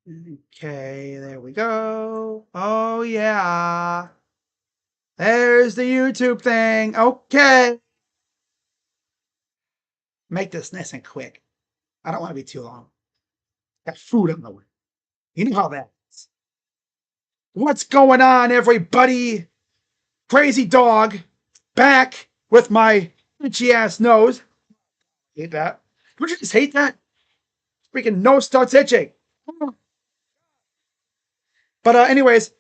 Okay, there we go. Oh, yeah. There's the YouTube thing. Okay. Make this nice and quick. I don't want to be too long. Got food on the way. You know how that is. What's going on, everybody? Crazy dog. Back with my itchy ass nose. Hate that. Would you just hate that? Freaking nose starts itching. But anyways,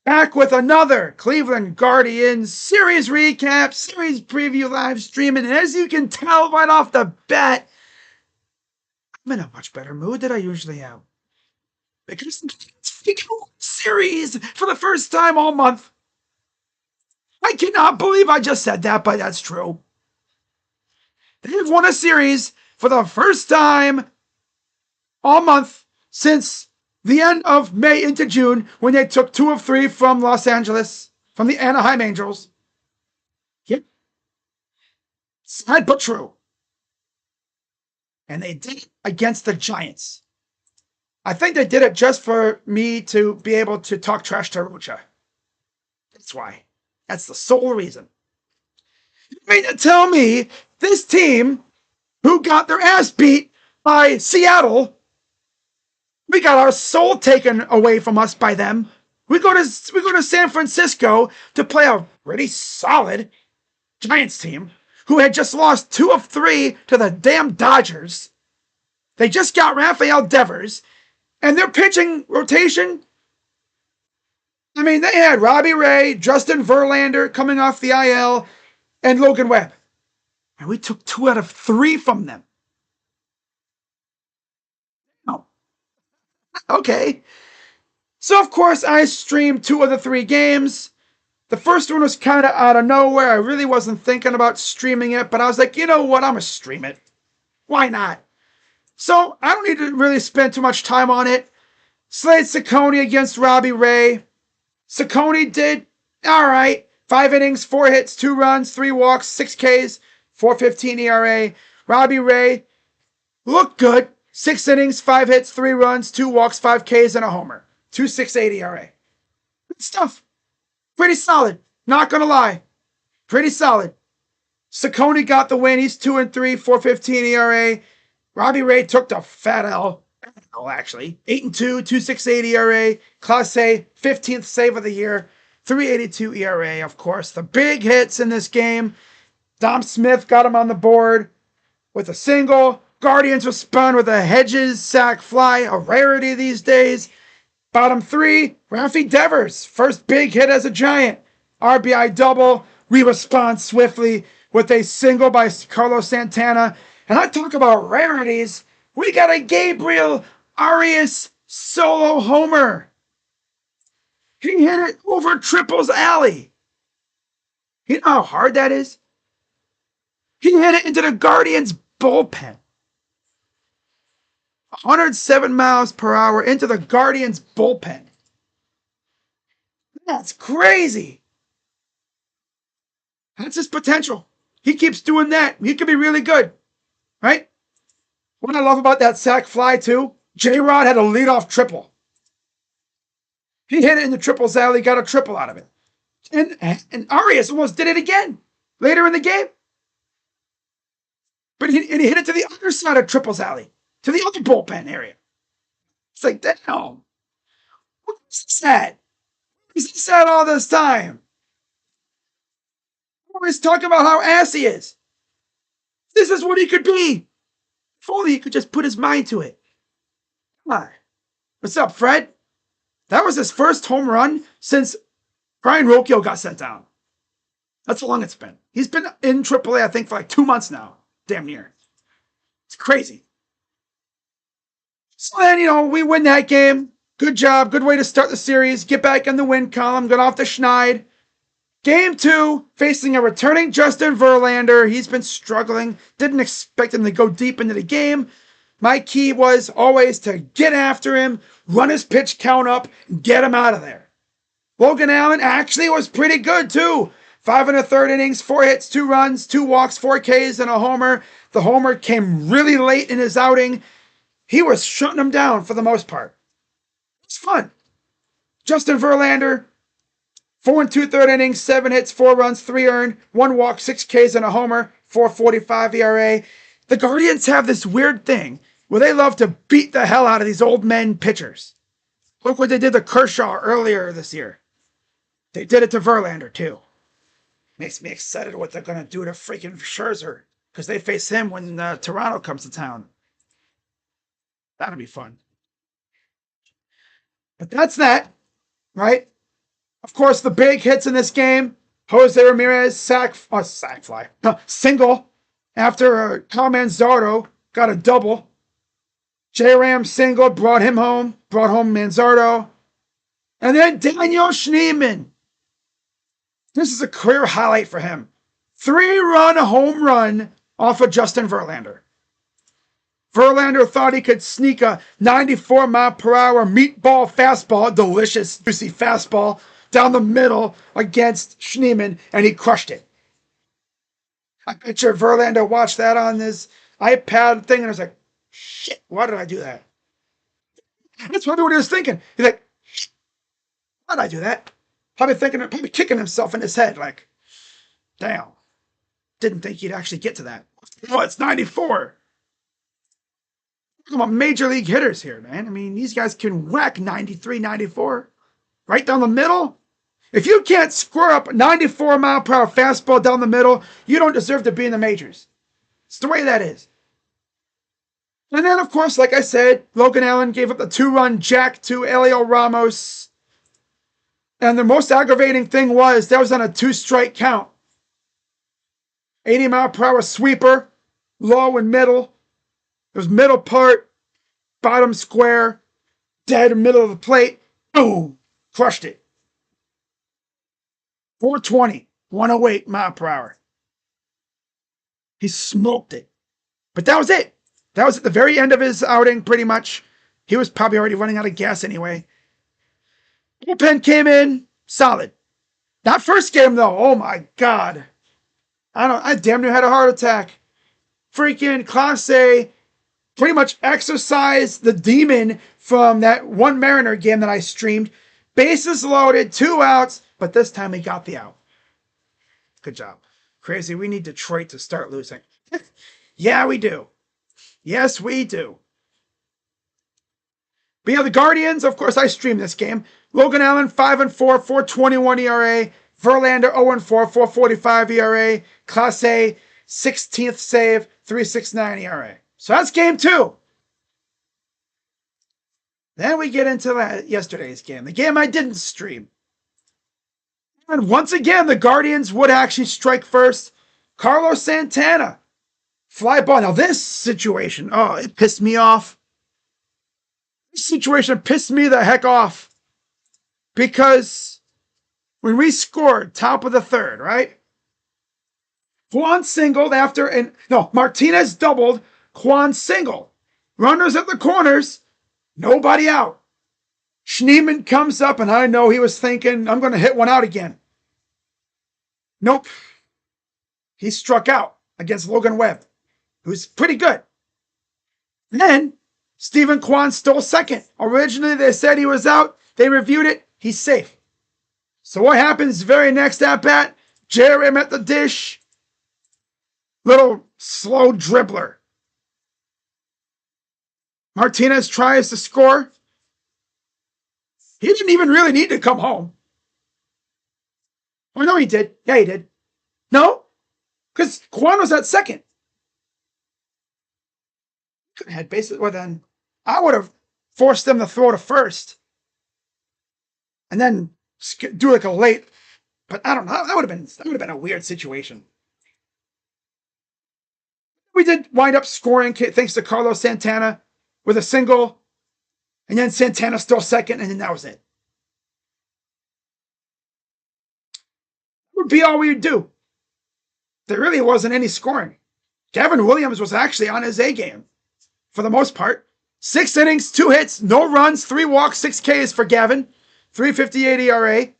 back with another Cleveland Guardians series recap, series preview live streaming. And as you can tell right off the bat, I'm in a much better mood than I usually am. Because it's series for the first time all month. I cannot believe I just said that, but that's true. They've won a series for the first time all month since the end of May into June when they took 2 of 3 from Los Angeles, from the Anaheim Angels. Yep. Sad but true. And they did it against the Giants. I think they did it just for me to be able to talk trash to Rucha. That's why. That's the sole reason. You mean to tell me this team, who got their ass beat by Seattle, we got our soul taken away from us by them. We go to San Francisco to play a pretty solid Giants team who had just lost 2 of 3 to the damn Dodgers. They just got Rafael Devers, and their pitching rotation, I mean, they had Robbie Ray, Justin Verlander coming off the IL, and Logan Webb. And we took 2 out of 3 from them. Oh. Okay. So, of course, I streamed 2 of the 3 games. The first one was kind of out of nowhere. I really wasn't thinking about streaming it, but I was like, you know what? I'm going to stream it. Why not? So, I don't need to really spend too much time on it. Slade Cecconi against Robbie Ray. Cecconi did all right. 5 innings, 4 hits, 2 runs, 3 walks, 6 Ks, 4.15 ERA. Robbie Ray looked good. 6 innings, 5 hits, 3 runs, 2 walks, 5 Ks, and a homer. 2.68 ERA. Good stuff. Pretty solid. Not gonna lie. Pretty solid. Cecconi got the win. He's 2-3, 4.15 ERA. Robbie Ray took the fat L. Actually. 8-2, 2.68 ERA. Class A, 15th save of the year. 3.82 ERA, of course. The big hits in this game. Dom Smith got him on the board with a single. Guardians respond with a Hedges sac fly, a rarity these days. Bottom 3, Rafi Devers. First big hit as a Giant. RBI double. We respond swiftly with a single by Carlos Santana. And I talk about rarities. We got a Gabriel Arias solo homer. He hit it over Triple's alley. You know how hard that is? He hit it into the Guardians' bullpen. 107 miles per hour into the Guardians' bullpen. That's crazy. That's his potential. He keeps doing that. He could be really good, right? What I love about that sac fly, too, J-Rod had a leadoff triple. He hit it in the Triple's alley, got a triple out of it. And Arias almost did it again later in the game. But he hit it to the other side of Triple's alley, to the other bullpen area. It's like, damn. What is this at? He's this at all this time? Always talking about how ass he is. This is what he could be. If only he could just put his mind to it. Come on. What's up, Fred? That was his first home run since Brian Rocchio got sent down. That's how long it's been. He's been in AAA, I think, for like 2 months now. Damn near. It's crazy. So then, we win that game. Good job. Good way to start the series. Get back in the win column. Get off the schneid. Game 2, facing a returning Justin Verlander. He's been struggling. Didn't expect him to go deep into the game. My key was always to get after him, run his pitch count up, and get him out of there. Logan Allen actually was pretty good, too. 5 1/3 innings, 4 hits, 2 runs, 2 walks, 4 Ks, and a homer. The homer came really late in his outing. He was shutting him down for the most part. It's fun. Justin Verlander, 4 2/3 innings, 7 hits, 4 runs, 3 earned, 1 walk, 6 Ks, and a homer, 4.45 ERA. The Guardians have this weird thing where they love to beat the hell out of these old men pitchers. Look what they did to Kershaw earlier this year. They did it to Verlander, too. Makes me excited what they're going to do to freaking Scherzer, because they face him when Toronto comes to town. That'll be fun. But that's that, right? Of course, the big hits in this game, Jose Ramirez single after Kyle Manzardo got a double. J-Ram single, brought him home, brought home Manzardo. And then Daniel Schneemann. This is a career highlight for him. 3-run home run off of Justin Verlander. Verlander thought he could sneak a 94-mile-per-hour meatball fastball, delicious, juicy fastball, down the middle against Schneemann, and he crushed it. I picture Verlander watched that on his iPad thing, and was like, shit, why did I do that? That's probably what he was thinking. He's like, why did I do that? Probably kicking himself in his head, like, damn, didn't think he'd actually get to that. Oh, it's 94. Talking about major league hitters here, man. I mean, these guys can whack 93, 94. Right down the middle. If you can't square up a 94-mile-per-hour fastball down the middle, you don't deserve to be in the majors. It's the way that is. And then, of course, like I said, Logan Allen gave up the 2-run jack to Heliot Ramos. And the most aggravating thing was that was on a 2-strike count. 80-mile-per-hour sweeper, low and middle. It was middle part, bottom square, dead middle of the plate. Boom! Crushed it. 420, 108 mile per hour. He smoked it. But that was it. That was at the very end of his outing, pretty much. He was probably already running out of gas anyway. Bullpen came in solid. That first game, though, oh my God. I damn near had a heart attack. Freaking Clase pretty much exorcised the demon from that one Mariner game that I streamed. Bases loaded, 2 outs, but this time he got the out. Good job. Crazy, we need Detroit to start losing. Yeah, we do. Yes, we do. But yeah, the Guardians, of course, I streamed this game. Logan Allen, 5-4, 4.21 ERA. Verlander, 0-4, 4.45 ERA. Clase, 16th save, 3.69 ERA. So that's game 2. Then we get into yesterday's game, the game I didn't stream. And once again, the Guardians would actually strike first. Carlos Santana, fly ball. Now this situation, oh, it pissed me off. This situation pissed me the heck off. Because when we scored top of the 3rd, right? Juan singled Martinez doubled. Juan singled. Runners at the corners. Nobody out. Schneemann comes up, and I know he was thinking, I'm going to hit one out again. Nope. He struck out against Logan Webb, who's pretty good. Then, Stephen Kwan stole second. Originally, they said he was out. They reviewed it. He's safe. So what happens very next at-bat? J-Ram at the dish. Little slow dribbler. Martinez tries to score. He didn't even really need to come home. Oh, no, he did. Yeah, he did. No, because Kwan was at second. Could have had bases. Well, then I would have forced them to throw to first. And then do like a late. But I don't know. That would have been a weird situation. We did wind up scoring thanks to Carlos Santana with a single, and then Santana stole second, and then that was it. That would be all we would do. There really wasn't any scoring. Gavin Williams was actually on his A game for the most part. 6 innings, 2 hits, no runs, 3 walks, 6 Ks for Gavin. 3.58 ERA.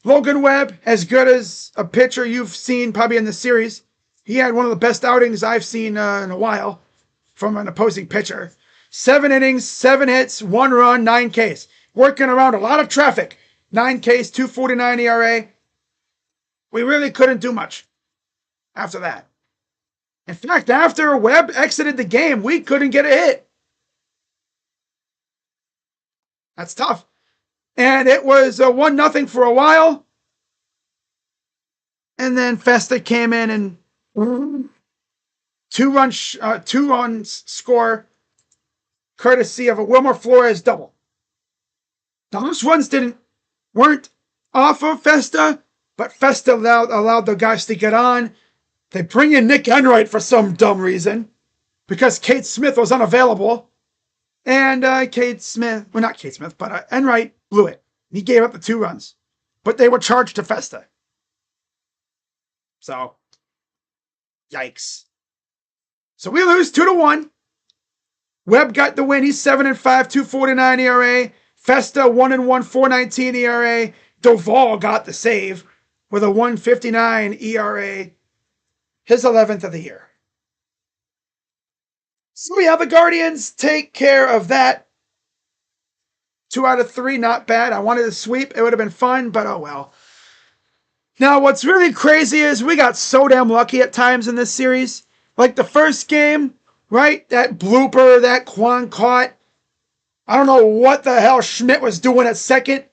Logan Webb, as good as a pitcher you've seen probably in the series. He had one of the best outings I've seen in a while from an opposing pitcher. 7 innings, 7 hits, 1 run, 9 Ks. working around a lot of traffic. 9 Ks, 2.49 ERA. We really couldn't do much after that. In fact, after Webb exited the game, we couldn't get a hit. That's tough. And it was 1-0 for a while. And then Festa came in and two runs score, courtesy of a Wilmer Flores double. Now those runs weren't off of Festa, but Festa allowed the guys to get on. They bring in Nick Enright for some dumb reason, because Kate Smith was unavailable. And Enright blew it. He gave up the 2 runs. But they were charged to Festa. So, yikes. So we lose 2-1. Webb got the win. He's 7-5, 2.49 ERA. Festa 1-1, 4.19 ERA. Doval got the save with a 1.59 ERA. His 11th of the year. So yeah, the Guardians take care of that. 2 out of 3, not bad. I wanted to sweep. It would have been fun, but oh well. Now, what's really crazy is we got so damn lucky at times in this series. Like the first game, right? That blooper that Kwan caught. I don't know what the hell Schmidt was doing at second.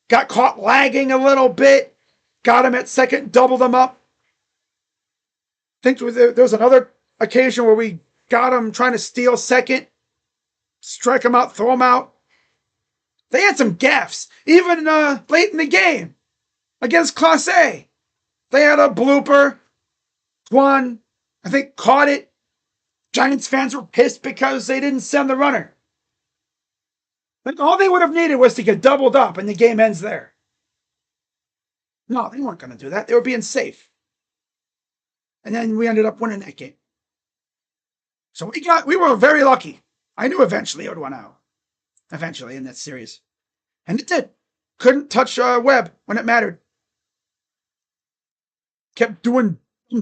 Got caught lagging a little bit. Got him at second, doubled him up. I think there was another occasion where we got him trying to steal second. Strike him out, throw him out. They had some gaffes. Even late in the game. Against Class A. They had a blooper. Kwan, I think, caught it. Giants fans were pissed because they didn't send the runner. Like, all they would have needed was to get doubled up and the game ends there. No, they weren't going to do that. They were being safe. And then we ended up winning that game. So we were very lucky. I knew eventually it would win out. Eventually in that series. And it did. Couldn't touch Webb when it mattered. Kept doing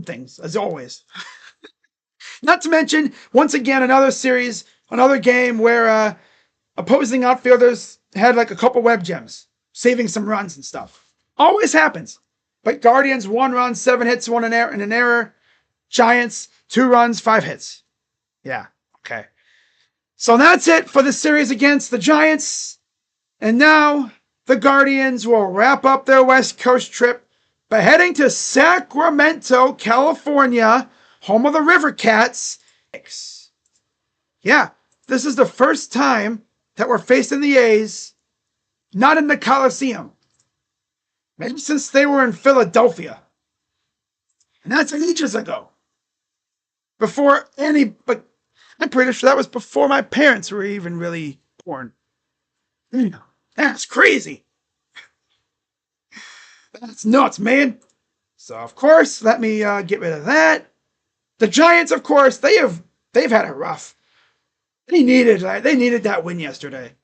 things, as always. Not to mention, once again, another series, another game where opposing outfielders had like a couple Webb gems, saving some runs and stuff. Always happens. But Guardians, 1 run, 7 hits, 1 and an error. Giants, 2 runs, 5 hits. Yeah, okay. So that's it for the series against the Giants. And now the Guardians will wrap up their West Coast trip by heading to Sacramento, California, home of the River Cats. Yeah, this is the first time that we're facing the A's not in the Coliseum. Maybe since they were in Philadelphia. And that's ages ago. But I'm pretty sure that was before my parents were even really born. That's crazy. That's nuts, man. So, of course, let me get rid of that. The Giants, of course, they've had it rough. They needed that win yesterday.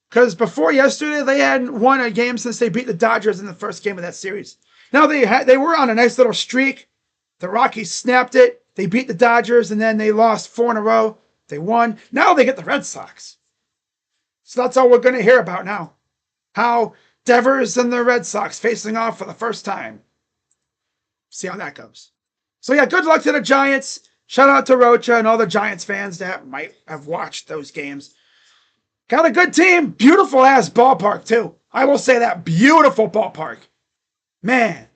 Because before yesterday, they hadn't won a game since they beat the Dodgers in the first game of that series. Now they were on a nice little streak. The Rockies snapped it. They beat the Dodgers, and then they lost 4 in a row. They won. Now they get the Red Sox. So that's all we're going to hear about now. How Devers and the Red Sox facing off for the first time. See how that goes. So yeah, good luck to the Giants. Shout out to Rocha and all the Giants fans that might have watched those games. Got a good team. Beautiful ass ballpark too. I will say that. Beautiful ballpark. Man,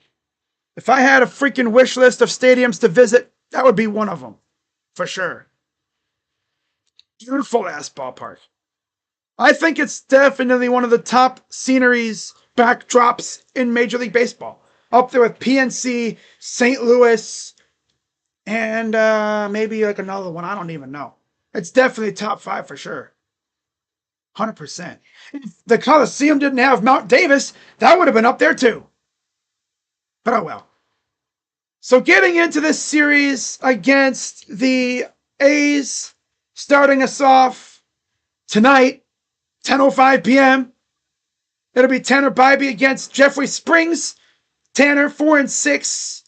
if I had a freaking wish list of stadiums to visit, that would be one of them. For sure. Beautiful ass ballpark. I think it's definitely one of the top sceneries, backdrops in Major League Baseball. Up there with PNC, St. Louis, and maybe like another one. I don't even know. It's definitely top 5 for sure. 100%. If the Coliseum didn't have Mount Davis, that would have been up there too. But oh well. So getting into this series against the A's, starting us off tonight, 10:05 p.m. It'll be Tanner Bybee against Jeffrey Springs. Tanner, 4-6,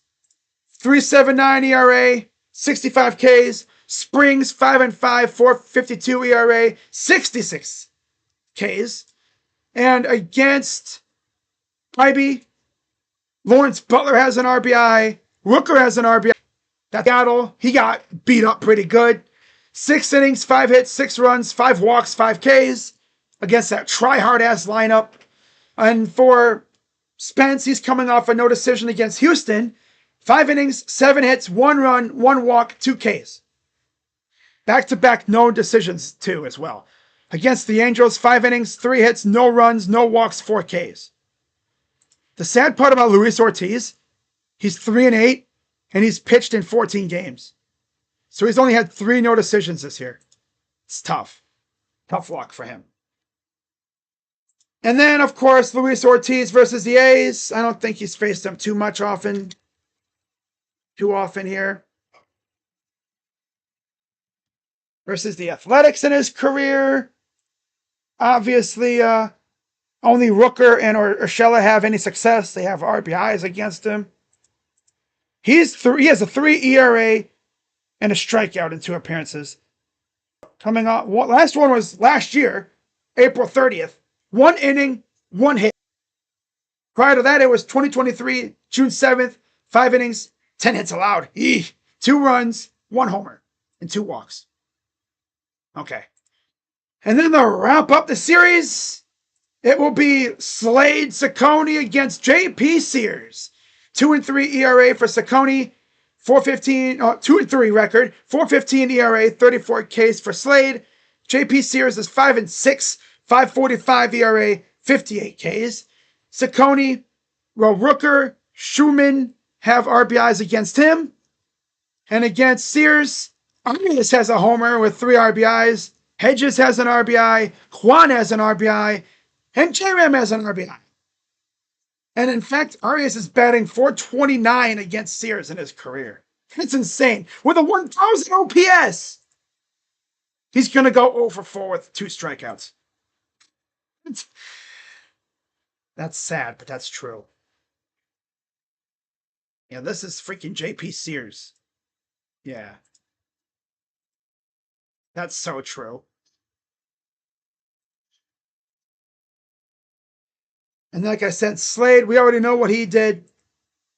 3.79 ERA, 65 Ks. Springs, 5-5, 4.52 ERA, 66 Ks. And against Ivy, Lawrence Butler has an RBI. Rooker has an RBI. That's Seattle. He got beat up pretty good. 6 innings, 5 hits, 6 runs, 5 walks, 5 Ks against that try-hard-ass lineup. And for Spence, he's coming off a no decision against Houston. 5 innings, 7 hits, 1 run, 1 walk, 2 Ks. Back-to-back no decisions, too, as well. Against the Angels, 5 innings, 3 hits, no runs, no walks, 4 Ks. The sad part about Luis Ortiz, he's 3-8, and he's pitched in 14 games. So he's only had 3 no decisions this year. It's tough. Tough luck for him. And then, of course, Luis Ortiz versus the A's. I don't think he's faced them too often here. Versus the Athletics in his career. Obviously, only Rooker and Urshela have any success. They have RBIs against him. He has a 3 ERA and a strikeout in 2 appearances. Coming up, last one was last year, April 30th. 1 inning, 1 hit. Prior to that, it was 2023, June 7th, 5 innings, 10 hits allowed. 2 runs, 1 homer, and 2 walks. Okay. And then to wrap up the series, it will be Slade Cecconi against J.P. Sears. 2-3 ERA for Cecconi. 2-3 record. 4.15 ERA, 34 Ks for Slade. J.P. Sears is 5-6, 5.45 ERA, 58 Ks. Cecconi, Rooker, Schumann have RBIs against him. And against Sears, Arias has a homer with 3 RBIs. Hedges has an RBI. Kwan has an RBI. And J-Ram has an RBI. And in fact, Arias is batting .429 against Sears in his career. That's insane. With a 1,000 OPS. He's going to go 0 for 4 with 2 strikeouts. That's sad, but that's true. Yeah, this is freaking J.P. Sears. Yeah. That's so true. And like I said, Slade, we already know what he did.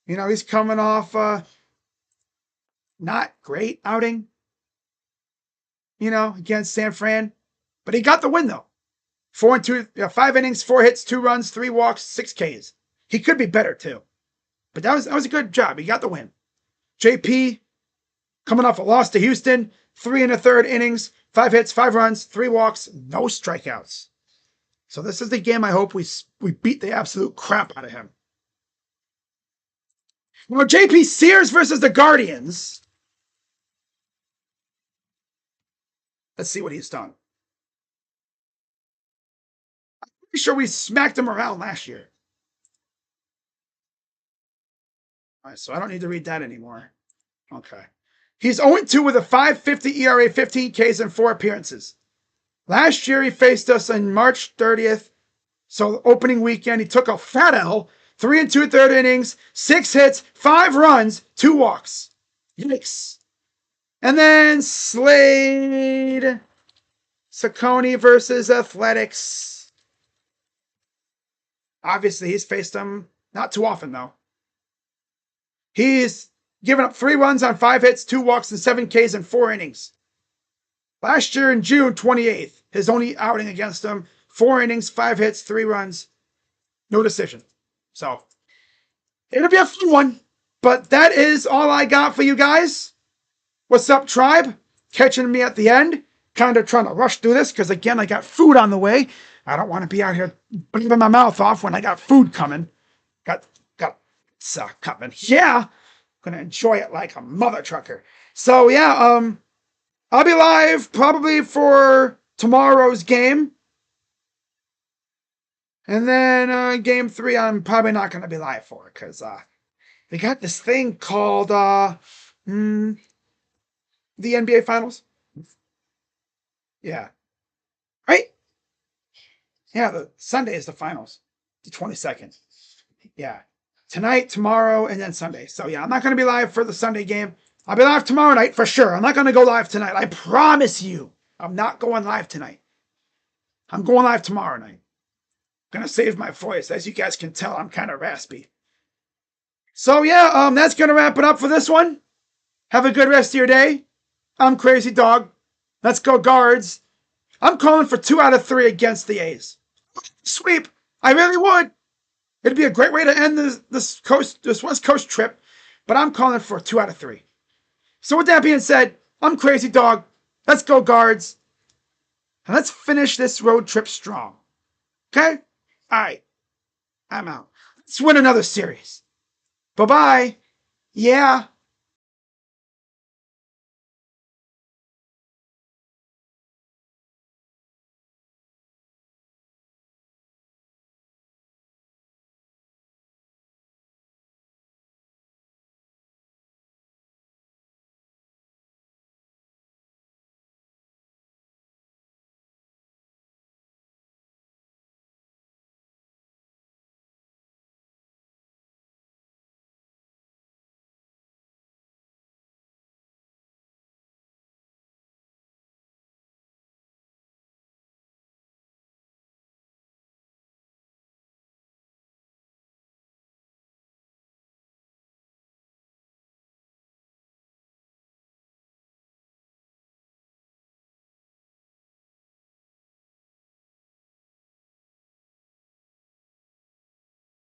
You know, he's coming off not great outing, you know, against San Fran. But he got the win, though. 5 innings, 4 hits, 2 runs, 3 walks, 6 Ks. He could be better, too. But that was a good job. He got the win. JP, coming off a loss to Houston, 3 1/3 innings, 5 hits, 5 runs, 3 walks, no strikeouts. So this is the game I hope we beat the absolute crap out of him. Well, J.P. Sears versus the Guardians. Let's see what he's done. I'm pretty sure we smacked him around last year. All right, so I don't need to read that anymore. Okay. He's 0-2 with a 5.50 ERA, 15 Ks, and 4 appearances. Last year, he faced us on March 30th. So opening weekend, he took a fat L. 3 2/3 innings, 6 hits, 5 runs, 2 walks. Yikes. And then Slade Cecconi versus Athletics. Obviously, he's faced them not too often, though. He's given up 3 runs on 5 hits, 2 walks, and 7 Ks in 4 innings. Last year in June 28th, his only outing against him, 4 innings, 5 hits, 3 runs, no decision. So, it'll be a fun one. But that is all I got for you guys. What's up, tribe? Catching me at the end. Kind of trying to rush through this because, again, I got food on the way. I don't want to be out here bleeding my mouth off when I got food coming. Got coming. Yeah. Gonna enjoy it like a mother trucker. So, yeah, I'll be live probably for tomorrow's game. And then game 3, I'm probably not going to be live for because they got this thing called the NBA Finals. Yeah. Right? Yeah, the Sunday is the finals. The 22nd. Yeah. Tonight, tomorrow, and then Sunday. So, yeah, I'm not going to be live for the Sunday game. I'll be live tomorrow night for sure. I'm not going to go live tonight. I promise you. I'm not going live tonight. I'm going live tomorrow night. Gonna save my voice. As you guys can tell, I'm kind of raspy. So yeah, that's gonna wrap it up for this one. Have a good rest of your day. I'm Crazy Dog. Let's go Guards. I'm calling for 2 out of 3 against the A's. Sweep. I really would. It'd be a great way to end this West Coast trip, but I'm calling for 2 out of 3. So with that being said, I'm Crazy Dog. Let's go Guards. And let's finish this road trip strong. Okay? All right. I'm out. Let's win another series. Bye-bye. Yeah.